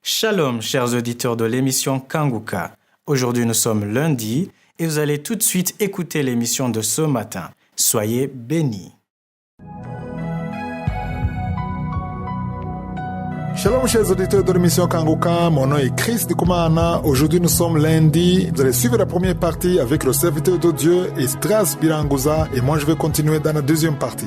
Shalom, chers auditeurs de l'émission Kanguka. Aujourd'hui, nous sommes lundi et vous allez tout de suite écouter l'émission de ce matin. Soyez bénis. Shalom, chers auditeurs de l'émission Kanguka. Mon nom est Chris Dikumana. Aujourd'hui, nous sommes lundi. Vous allez suivre la première partie avec le serviteur de Dieu, Esdras Biranguza, et moi, je vais continuer dans la deuxième partie.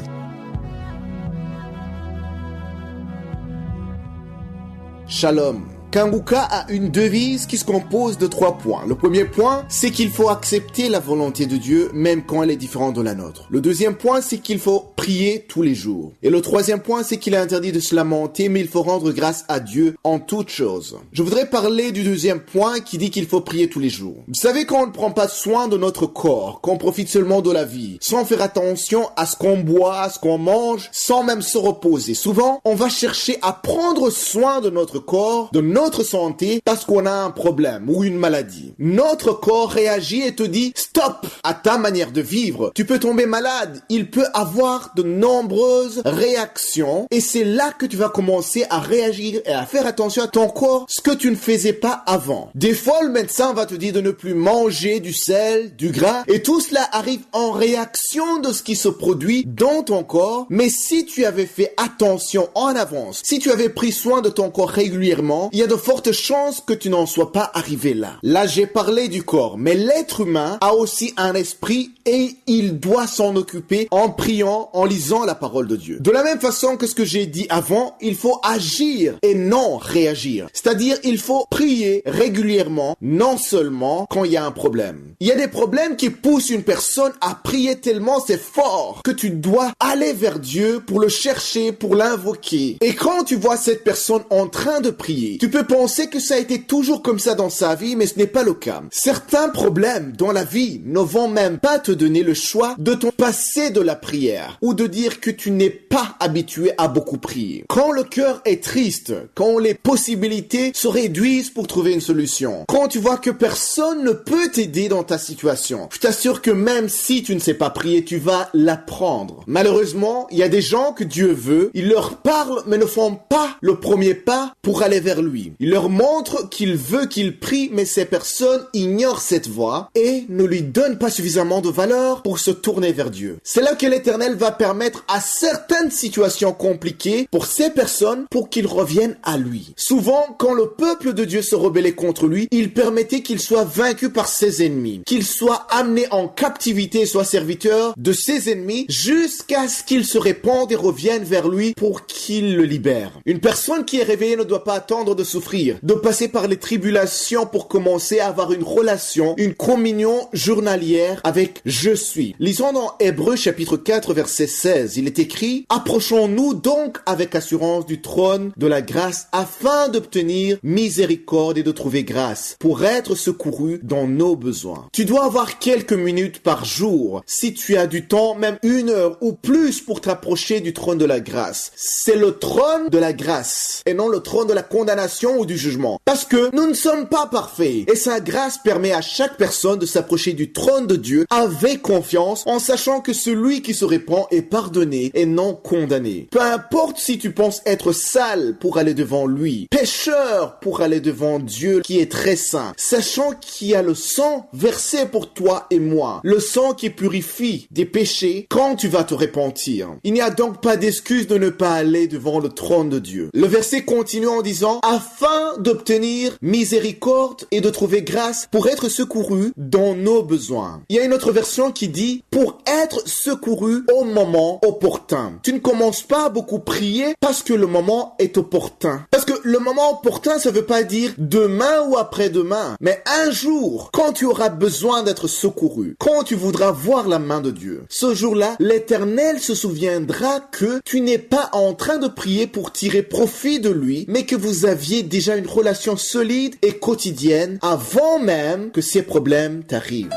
Shalom. Kanguka a une devise qui se compose de 3 points. Le premier point, c'est qu'il faut accepter la volonté de Dieu, même quand elle est différente de la nôtre. Le deuxième point, c'est qu'il faut prier tous les jours. Et le troisième point, c'est qu'il est interdit de se lamenter, mais il faut rendre grâce à Dieu en toutes choses. Je voudrais parler du deuxième point qui dit qu'il faut prier tous les jours. Vous savez, quand on ne prend pas soin de notre corps, qu'on profite seulement de la vie, sans faire attention à ce qu'on boit, à ce qu'on mange, sans même se reposer, souvent, on va chercher à prendre soin de notre corps, de notre santé, parce qu'on a un problème ou une maladie. Notre corps réagit et te dit stop à ta manière de vivre. Tu peux tomber malade. Il peut avoir de nombreuses réactions et c'est là que tu vas commencer à réagir et à faire attention à ton corps, ce que tu ne faisais pas avant. Des fois, le médecin va te dire de ne plus manger du sel, du gras et tout cela arrive en réaction de ce qui se produit dans ton corps. Mais si tu avais fait attention en avance, si tu avais pris soin de ton corps régulièrement, il y a de fortes chances que tu n'en sois pas arrivé là. Là, j'ai parlé du corps, mais l'être humain a aussi un esprit et il doit s'en occuper en priant, en lisant la parole de Dieu. De la même façon que ce que j'ai dit avant, il faut agir et non réagir. C'est-à-dire, il faut prier régulièrement, non seulement quand il y a un problème. Il y a des problèmes qui poussent une personne à prier tellement c'est fort que tu dois aller vers Dieu pour le chercher, pour l'invoquer. Et quand tu vois cette personne en train de prier, tu peux penser que ça a été toujours comme ça dans sa vie, mais ce n'est pas le cas. Certains problèmes dans la vie ne vont même pas te donner le choix de te passer de la prière ou de dire que tu n'es pas habitué à beaucoup prier. Quand le cœur est triste, quand les possibilités se réduisent pour trouver une solution, quand tu vois que personne ne peut t'aider dans ta situation, je t'assure que même si tu ne sais pas prier, tu vas l'apprendre. Malheureusement, il y a des gens que Dieu veut, il leur parle mais ne font pas le premier pas pour aller vers lui. Il leur montre qu'il veut qu'ils prient, mais ces personnes ignorent cette voie et ne lui donnent pas suffisamment de valeur pour se tourner vers Dieu. C'est là que l'Éternel va permettre à certaines situations compliquées pour ces personnes pour qu'ils reviennent à lui. Souvent, quand le peuple de Dieu se rebellait contre lui, il permettait qu'il soit vaincu par ses ennemis, qu'il soit amené en captivité et soit serviteur de ses ennemis jusqu'à ce qu'il se répande et revienne vers lui pour qu'il le libère. Une personne qui est réveillée ne doit pas attendre de souffrir, de passer par les tribulations pour commencer à avoir une relation, une communion journalière avec Je suis. Lisons dans Hébreux chapitre 4 verset 16. Il est écrit: approchons-nous donc avec assurance du trône de la grâce afin d'obtenir miséricorde et de trouver grâce pour être secouru dans nos besoins. Tu dois avoir quelques minutes par jour, si tu as du temps, même 1 heure ou plus pour t'approcher du trône de la grâce. C'est le trône de la grâce et non le trône de la condamnation ou du jugement. Parce que nous ne sommes pas parfaits. Et sa grâce permet à chaque personne de s'approcher du trône de Dieu avec confiance, en sachant que celui qui se répand est pardonné et non condamné. Peu importe si tu penses être sale pour aller devant lui, pécheur pour aller devant Dieu qui est très saint, sachant qu'il y a le sang versé pour toi et moi, le sang qui purifie des péchés quand tu vas te repentir. Il n'y a donc pas d'excuse de ne pas aller devant le trône de Dieu. Le verset continue en disant: afin d'obtenir miséricorde et de trouver grâce pour être secouru dans nos besoins. Il y a une autre version qui dit pour être secouru au moment opportun. Tu ne commences pas à beaucoup prier parce que le moment est opportun. Parce que le moment opportun, ça veut pas dire demain ou après-demain, mais un jour, quand tu auras besoin d'être secouru, quand tu voudras voir la main de Dieu. Ce jour-là, l'Éternel se souviendra que tu n'es pas en train de prier pour tirer profit de lui, mais que vous aviez déjà une relation solide et quotidienne avant même que ces problèmes t'arrivent.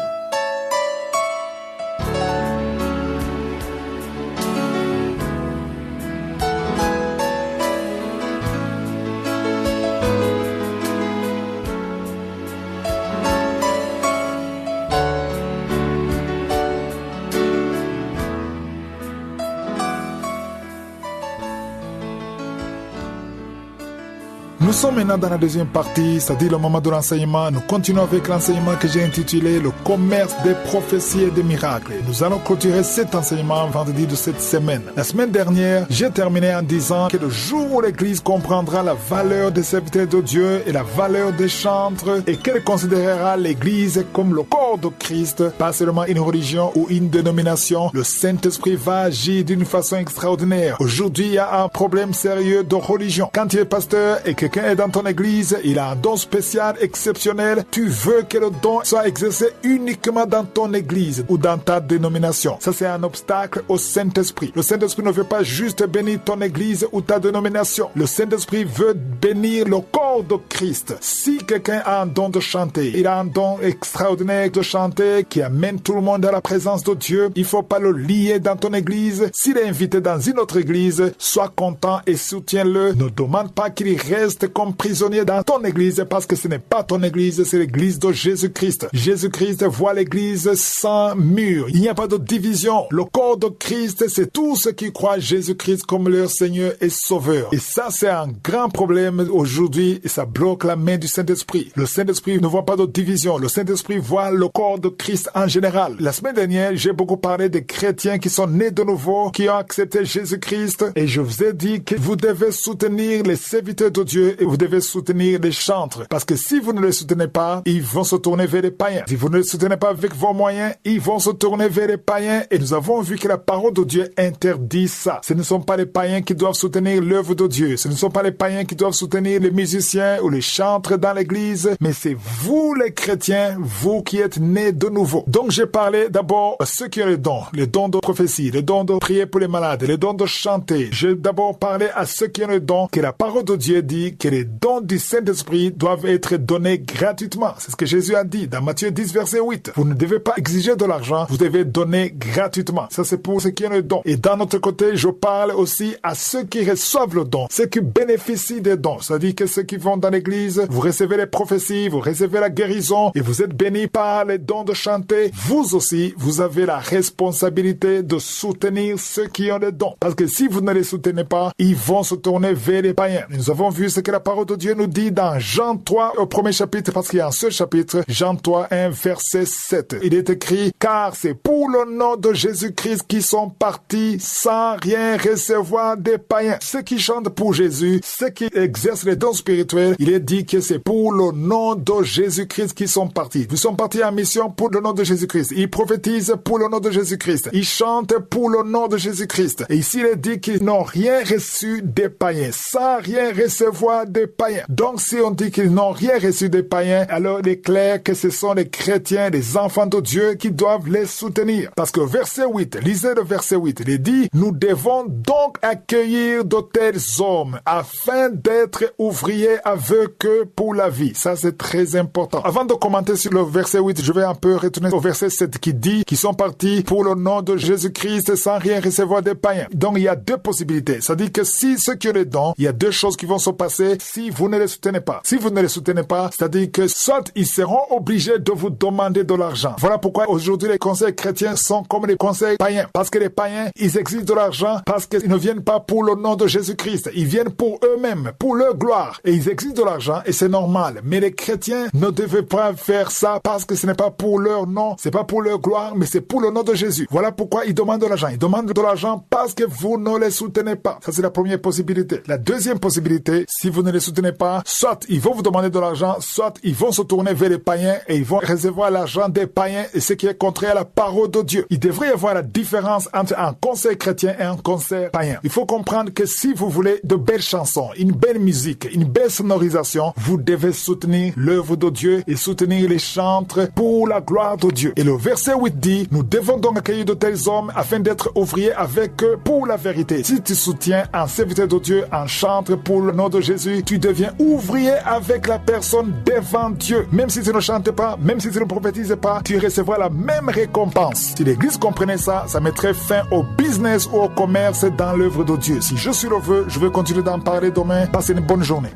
Nous sommes maintenant dans la deuxième partie, c'est-à-dire le moment de l'enseignement. Nous continuons avec l'enseignement que j'ai intitulé « Le commerce des prophéties et des miracles ». Nous allons clôturer cet enseignement vendredi de cette semaine. La semaine dernière, j'ai terminé en disant que le jour où l'Église comprendra la valeur des serviteurs de Dieu et la valeur des chantres et qu'elle considérera l'Église comme le corps de Christ, pas seulement une religion ou une dénomination, le Saint-Esprit va agir d'une façon extraordinaire. Aujourd'hui, il y a un problème sérieux de religion. Quand tu es pasteur et quelqu'un est dans ton église, il a un don spécial, exceptionnel, tu veux que le don soit exercé uniquement dans ton église ou dans ta dénomination. Ça, c'est un obstacle au Saint-Esprit. Le Saint-Esprit ne veut pas juste bénir ton église ou ta dénomination. Le Saint-Esprit veut bénir le corps de Christ. Si quelqu'un a un don de chanter, il a un don extraordinaire de chanter qui amène tout le monde à la présence de Dieu, il faut pas le lier dans ton église. S'il est invité dans une autre église, sois content et soutiens-le. Ne demande pas qu'il reste comme prisonnier dans ton église parce que ce n'est pas ton église, c'est l'église de Jésus-Christ. Jésus-Christ voit l'église sans mur. Il n'y a pas de division. Le corps de Christ, c'est tous ceux qui croient Jésus-Christ comme leur Seigneur et Sauveur. Et ça, c'est un grand problème aujourd'hui et ça bloque la main du Saint-Esprit. Le Saint-Esprit ne voit pas de division. Le Saint-Esprit voit le corps de Christ en général. La semaine dernière, j'ai beaucoup parlé des chrétiens qui sont nés de nouveau, qui ont accepté Jésus-Christ et je vous ai dit que vous devez soutenir les serviteurs de Dieu et vous devez soutenir les chantres. Parce que si vous ne les soutenez pas, ils vont se tourner vers les païens. Si vous ne les soutenez pas avec vos moyens, ils vont se tourner vers les païens et nous avons vu que la parole de Dieu interdit ça. Ce ne sont pas les païens qui doivent soutenir l'œuvre de Dieu. Ce ne sont pas les païens qui doivent soutenir les musiciens ou les chantres dans l'église, mais c'est vous les chrétiens, vous qui êtes nés de nouveau. Donc j'ai parlé d'abord à ceux qui ont les dons de prophétie, les dons de prier pour les malades, les dons de chanter. J'ai d'abord parlé à ceux qui ont les dons, que la parole de Dieu dit que les dons du Saint-Esprit doivent être donnés gratuitement. C'est ce que Jésus a dit dans Matthieu 10, verset 8. Vous ne devez pas exiger de l'argent, vous devez donner gratuitement. Ça, c'est pour ceux qui ont le don. Et d'un autre côté, je parle aussi à ceux qui reçoivent le don, ceux qui bénéficient des dons. C'est-à-dire que ceux qui vont dans l'église, vous recevez les prophéties, vous recevez la guérison et vous êtes bénis par les dons de chanter. Vous aussi, vous avez la responsabilité de soutenir ceux qui ont les dons. Parce que si vous ne les soutenez pas, ils vont se tourner vers les païens. Nous avons vu ce que la parole de Dieu nous dit dans Jean 3 au premier chapitre, parce qu'il y a un seul chapitre, Jean 3, 1, verset 7. Il est écrit, car c'est pour le nom de Jésus-Christ qu'ils sont partis sans rien recevoir des païens. Ceux qui chantent pour Jésus, ceux qui exercent les dons spirituels, il est dit que c'est pour le nom de Jésus-Christ qu'ils sont partis. Ils sont partis en mission pour le nom de Jésus-Christ. Ils prophétisent pour le nom de Jésus-Christ. Ils chantent pour le nom de Jésus-Christ. Et ici, il est dit qu'ils n'ont rien reçu des païens, sans rien recevoir des païens. Donc, si on dit qu'ils n'ont rien reçu des païens, alors il est clair que ce sont les chrétiens, les enfants de Dieu qui doivent les soutenir. Parce que verset 8, lisez le verset 8, il est dit, nous devons donc accueillir de tels hommes afin d'être ouvriers avec eux pour la vie. Ça, c'est très important. Avant de commenter sur le verset 8, je vais un peu retourner au verset 7 qui dit qu'ils sont partis pour le nom de Jésus-Christ sans rien recevoir des païens. Donc, il y a deux possibilités. Ça dit que si ceux qui ont les dons, il y a deux choses qui vont se passer si vous ne les soutenez pas. Si vous ne les soutenez pas, c'est-à-dire que soit ils seront obligés de vous demander de l'argent. Voilà pourquoi aujourd'hui les conseils chrétiens sont comme les conseils païens. Parce que les païens, ils exigent de l'argent parce qu'ils ne viennent pas pour le nom de Jésus-Christ. Ils viennent pour eux-mêmes, pour leur gloire. Et ils exigent de l'argent et c'est normal. Mais les chrétiens ne devaient pas faire ça parce que ce n'est pas pour leur nom, c'est pas pour leur gloire, mais c'est pour le nom de Jésus. Voilà pourquoi ils demandent de l'argent. Ils demandent de l'argent parce que vous ne les soutenez pas. Ça, c'est la première possibilité. La deuxième possibilité, si vous ne les soutenez pas, soit ils vont vous demander de l'argent, soit ils vont se tourner vers les païens et ils vont recevoir l'argent des païens et ce qui est contraire à la parole de Dieu. Il devrait y avoir la différence entre un conseil chrétien et un conseil païen. Il faut comprendre que si vous voulez de belles chansons, une belle musique, une belle sonorisation, vous devez soutenir l'œuvre de Dieu et soutenir les chantres pour la gloire de Dieu. Et le verset 8 dit, nous devons donc accueillir de tels hommes afin d'être ouvriers avec eux pour la vérité. Si tu soutiens un serviteur de Dieu, un chantre pour le nom de Jésus, tu deviens ouvrier avec la personne devant Dieu. Même si tu ne chantes pas, même si tu ne prophétises pas, tu recevras la même récompense. Si l'église comprenait ça, ça mettrait fin au business ou au commerce dans l'œuvre de Dieu. Si je suis le vœu, je vais continuer d'en parler demain. Passez une bonne journée.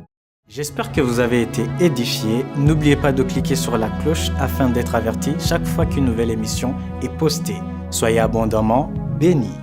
J'espère que vous avez été édifiés. N'oubliez pas de cliquer sur la cloche afin d'être averti chaque fois qu'une nouvelle émission est postée. Soyez abondamment bénis.